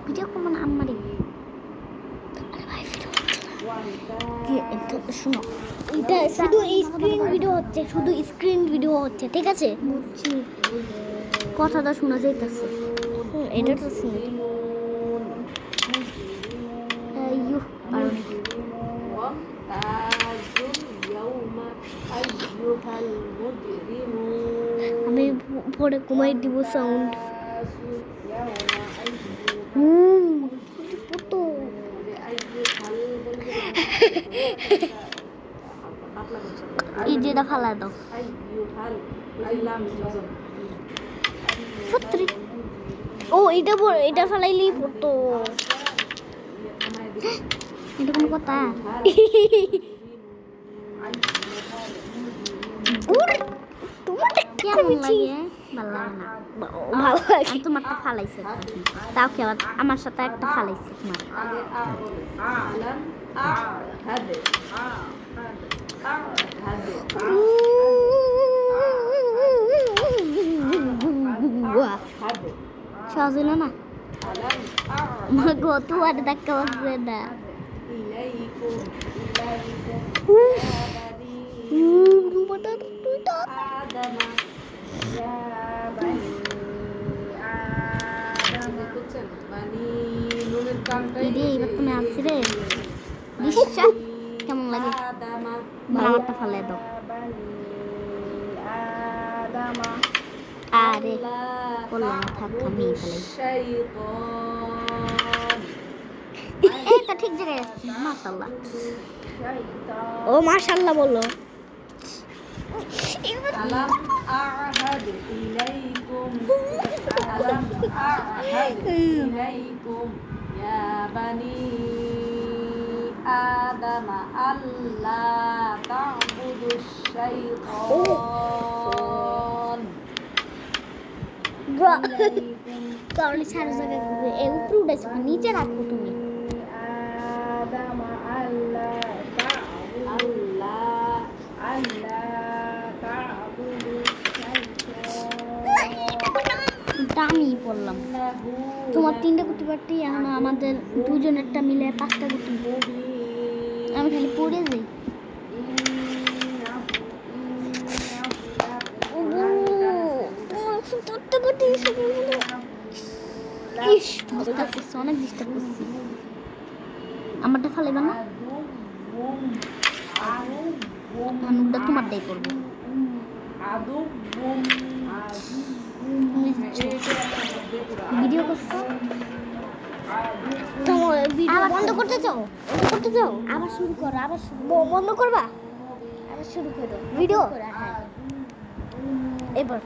Video করবো না আমারই। শোনো, এটা শুধু স্ক্রিন ভিডিও হচ্ছে, শুধু স্ক্রিন ভিডিও হচ্ছে, ঠিক আছে? বুঝছি, কথাটা শোনা যাইতেছে। এটা তো শুনে আমি পরে কমাই দিব সাউন্ড। যেটা ফালা দাও ও এটা ফালাইলেই পড়তো। এটা কোনো কথা? কেমন লাগে? ভালো লাগে না। ভালো লাগে। তোমারটা ফালাইছে, তাও কি আমার সাথে একটা ফালাইছে তোমার। সহজ হলো না? গত আর দেখা হচ্ছে না। এবার তুমি আসছি রে, বিশ্বাস কেমন লাগে? আমারটা ফালাই দাও। আরে বললাম থাক, আমি ফালাই। এটা ঠিক জায়গায় আসছে। মাশাআল্লাহ। ও মাশাআল্লাহ বলো। আলাম আ'হাদ ইলাইকুম, আলাম আ'হাদ ইলাইকুম ইয়া বানি আদম আল্লা তা'বুদুশ শাইতান। কারণ সারা জায়গায় ঘুরে এই উপরে উঠেছে, নিচে রাখো তুমি। আদম আল্লা আল্লাহ আল্লাহ তা'বুদুশ শাইতান। আমি বললাম তোমার 3টা গুটি পাটি, এখন আমাদের দুজনেরটা মিলে 5টা গুটি। আমি খালি পড়ে যাই। অনেক ডিস্টার্ব করছি। আমারটা ফালাইবা না? তোমারটাই করবো। ভিডিও করছো? বন্ধ করতে চাও? আবার শুরু করো। আবার বন্ধ করবা? আবার শুরু করো ভিডিও। এবার